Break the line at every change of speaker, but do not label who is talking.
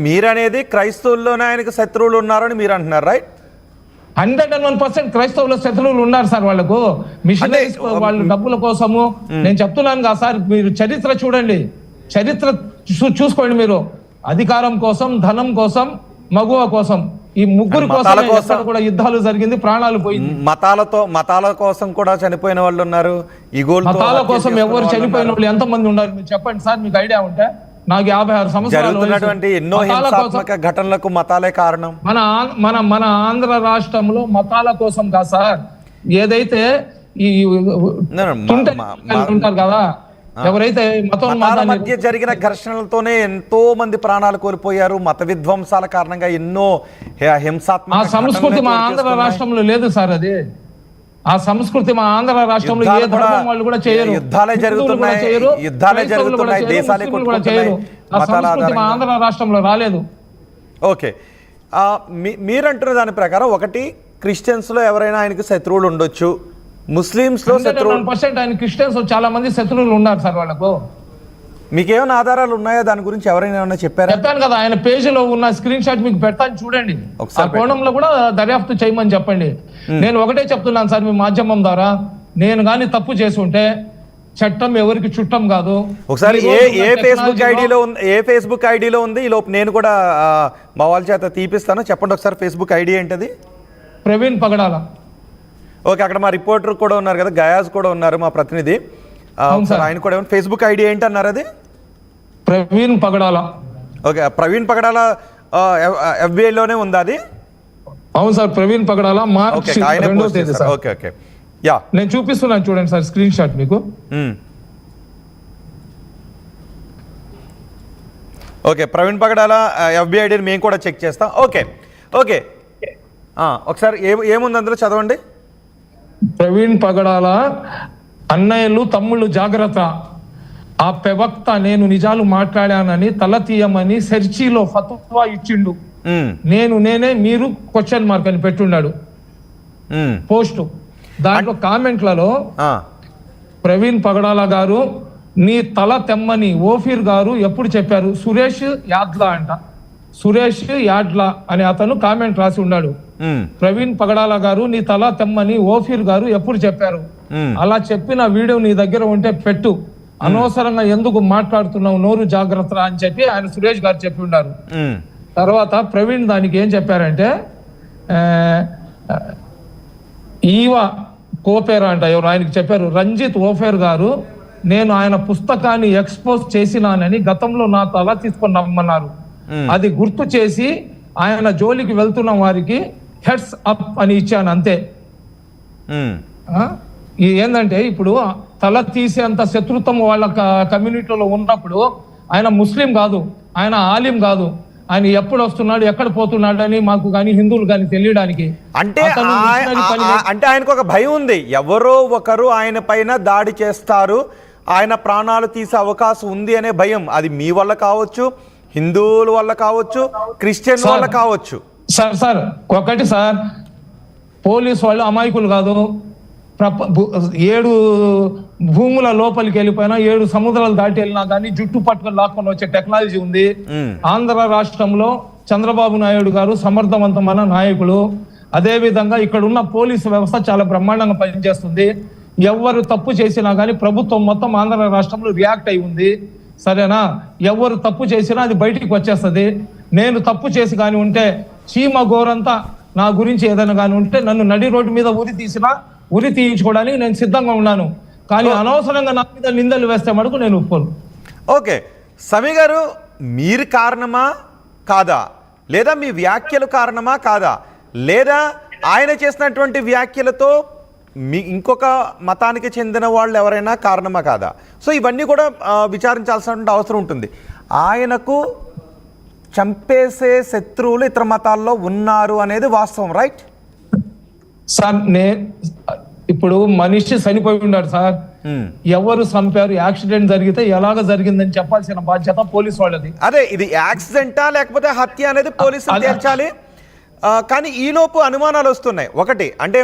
మీరనేది క్రైస్తవుల్లోనే ఆయనకు శత్రువులు ఉన్నారని మీరు అంటున్నారు, రైట్?
101% క్రైస్తవుల శత్రువులు ఉన్నారు సార్. వాళ్ళకు మిషనరీస్ వాళ్ళు డబ్బుల కోసము. నేను చెప్తున్నాను కదా సార్, మీరు చరిత్ర చూడండి, చరిత్ర చూసుకోండి. మీరు అధికారం కోసం, ధనం కోసం, మగువ కోసం, ఈ ముగ్గురు కోసం కూడా యుద్ధాలు జరిగింది, ప్రాణాలు పోయింది.
మతాల కోసం కూడా చనిపోయిన వాళ్ళు ఉన్నారు.
మతాల కోసం ఎవరు చనిపోయిన వాళ్ళు ఎంతమంది ఉన్నారు మీరు చెప్పండి సార్, మీకు ఐడియా ఉంటే. నాకు 56 సంవత్సరాలు.
ఎన్నో హింసాత్మక ఘటనలకు మతాలే కారణం.
మన ఆంధ్ర రాష్ట్రంలో మతాల కోసం కాదు సార్, ఏదైతే ఈ ఉంటారు కదా, ఎవరైతే
మతాల మధ్య జరిగిన ఘర్షణలతోనే ఎంతో మంది ప్రాణాలు కోల్పోయారు. మత విధ్వంసాల కారణంగా ఎన్నో హింసాత్మక
సంస్కృతి మా ఆంధ్ర రాష్ట్రంలో లేదు సార్. అది ఆ సంస్కృతి మా ఆంధ్ర రాష్ట్రంలో ఏ ధర్మం వాళ్ళు కూడా చేయరు.
యుద్ధాలే జరుగుతున్నాయి, దేశాలే కొట్టుకుంటున్నాయి.
ఆ సంస్కృతి మా ఆంధ్ర రాష్ట్రంలో రాలేదు.
ఓకే, మీరంటున్న దాని ప్రకారం ఒకటి, క్రిస్టియన్స్ లో ఎవరైనా ఆయనకు శత్రువులు ఉండొచ్చు, ముస్లింస్ లో
100% ఆయన క్రిస్టియన్స్ చాలా మంది శత్రువులు ఉన్నారు సార్. వాళ్ళకు
మీకేమైనా ఆధారాలు ఉన్నాయా దాని గురించి? ఎవరైనా ఏమైనా చెప్పారా?
చెప్పాను కదా, ఆయన పేజీలో ఉన్న స్క్రీన్ షాట్ మీకు పెడతాను చూడండి. ఆ కోణంలో కూడా దర్యాప్తు చేయమని చెప్పండి. నేను ఒకటే చెప్తున్నాను సార్, మీ మాధ్యమం ద్వారా, నేను కానీ తప్పు చేసి ఉంటే చట్టం ఎవరికి చుట్టం కాదు.
ఒకసారి ఏ ఫేస్బుక్ ఐడిలో ఉంది? ఈ లోపు నేను కూడా మా వాళ్ళ చేత తీపిస్తాను. చెప్పండి ఒకసారి, ఫేస్బుక్ ఐడి ఏంటది?
ప్రవీణ్ పగడాల.
ఓకే, అక్కడ మా రిపోర్టర్ కూడా ఉన్నారు కదా, గయాజ్ కూడా ఉన్నారు, మా ప్రతినిధి. ఆయన కూడా ఫేస్బుక్ ఐడి ఏంటి అన్నారు? అది
ప్రవీణ్ పగడాల.
ఓకే, ప్రవీణ్ పగడాల FBI లోనే ఉంది అది?
అవును సార్, ప్రవీణ్ పగడాల. మార్చి 2వ తేదీ సార్.
ఓకే ఓకే, యా,
నేను చూపిస్తున్నాను చూడండి సార్ స్క్రీన్ షాట్ మీకు.
ఓకే, ప్రవీణ్ పగడాల FBI ఐడిని మేము కూడా చెక్ చేస్తాం. ఓకే ఓకే, ఒకసారి ఏముంది అందులో చదవండి.
ప్రవీణ్ పగడాల, అన్నయ్యలు తమ్ముళ్ళు జాగ్రత్త, ఆ ప్రవక్త నేను నిజాలు మాట్లాడానని తల తీయమని సెర్చిలో ఫత్వా ఇచ్చిండు, నేనే మీరు క్వశ్చన్ మార్క్ అని పెట్టున్నాడు పోస్ట్. దాంట్లో కామెంట్లలో ప్రవీణ్ పగడాల గారు నీ తల తెమ్మని ఓఫీర్ గారు ఎప్పుడు చెప్పారు? సురేష్ యాద్లా అంట, సురేష్ యాడ్లా అని అతను కామెంట్ రాసి ఉన్నాడు. ప్రవీణ్ పగడాల గారు నీ తల తెమ్మని ఓఫీర్ గారు ఎప్పుడు చెప్పారు? అలా చెప్పిన వీడియో నీ దగ్గర ఉంటే పెట్టు, అనవసరంగా ఎందుకు మాట్లాడుతున్నావు, నోరు జాగ్రత్త అని చెప్పి ఆయన సురేష్ గారు చెప్పి ఉన్నారు. తర్వాత ప్రవీణ్ దానికి ఏం చెప్పారంటే, ఈవా కోపేరా అంట, ఎవరు ఆయనకి చెప్పారు, రంజిత్ ఓఫేర్ గారు నేను ఆయన పుస్తకాన్ని ఎక్స్పోజ్ చేసినానని గతంలో నా తల తీసుకొని రమ్మన్నారు, అది గుర్తు చేసి ఆయన జోలికి వెళ్తున్న వారికి హెడ్స్ అప్ అని ఇచ్చాను అంతే. ఏంటంటే ఇప్పుడు తల తీసేంత శత్రుత్వం వాళ్ళ కమ్యూనిటీలో ఉన్నప్పుడు, ఆయన ముస్లిం కాదు, ఆయన ఆలిం కాదు, ఆయన ఎప్పుడు వస్తున్నాడు ఎక్కడ పోతున్నాడు అని మాకు కానీ హిందువులు కానీ తెలియడానికి.
అంటే ఆయనకు ఒక భయం ఉంది, ఎవరో ఒకరు ఆయన పైన దాడి చేస్తారు, ఆయన ప్రాణాలు తీసే అవకాశం ఉంది అనే భయం. అది మీ వల్ల కావచ్చు, హిందువుల వల్ల కావచ్చు, క్రిస్టియన్ వల్ల కావచ్చు.
సార్ ఒకటి సార్, పోలీసు వాళ్ళు అమాయకులు కాదు. 7 భూముల లోపలికి వెళ్ళిపోయినా, 7 సముద్రాలు దాటి వెళ్ళినా కానీ జుట్టు పట్టుకొని లాక్కొని వచ్చే టెక్నాలజీ ఉంది. ఆంధ్ర రాష్ట్రంలో చంద్రబాబు నాయుడు గారు సమర్థవంతమైన నాయకులు. అదే విధంగా ఇక్కడ ఉన్న పోలీసు వ్యవస్థ చాలా బ్రహ్మాండంగా పనిచేస్తుంది. ఎవరు తప్పు చేసినా కానీ ప్రభుత్వం మొత్తం ఆంధ్ర రాష్ట్రంలో రియాక్ట్ అయి ఉంది. సరేనా? ఎవరు తప్పు చేసినా అది బయటికి వచ్చేస్తుంది. నేను తప్పు చేసి కానీ ఉంటే, చీమ గోరంతా నా గురించి ఏదైనా కానీ ఉంటే నన్ను నడి రోడ్డు మీద ఉరి తీయించుకోవడానికి నేను సిద్ధంగా ఉన్నాను. కానీ అనవసరంగా నా మీద నిందలు వేస్తే మటుకు నేను ఒప్పుకోను.
ఓకే, సమీ గారు, మీరు కారణమా కాదా, లేదా మీ వ్యాఖ్యలు కారణమా కాదా, లేదా ఆయన చేసినటువంటి వ్యాఖ్యలతో మీ ఇంకొక మతానికి చెందిన వాళ్ళు ఎవరైనా కారణమా కాదా? సో ఇవన్నీ కూడా విచారించాల్సినటువంటి అవసరం ఉంటుంది. ఆయనకు చంపేసే శత్రువులు ఇతర మతాల్లో ఉన్నారు అనేది వాస్తవం, రైట్?
సార్ ఇప్పుడు మనిషి చనిపోయి ఉన్నాడు సార్, ఎవరు చంపారు, యాక్సిడెంట్ జరిగితే ఎలాగ జరిగిందని చెప్పాల్సిన బాధ్యత పోలీసు వాళ్ళది.
అదే, ఇది యాక్సిడెంటా లేకపోతే హత్య అనేది పోలీసులు తేల్చాలి. కానీ ఈలోపు అనుమానాలు వస్తున్నాయి. ఒకటి అంటే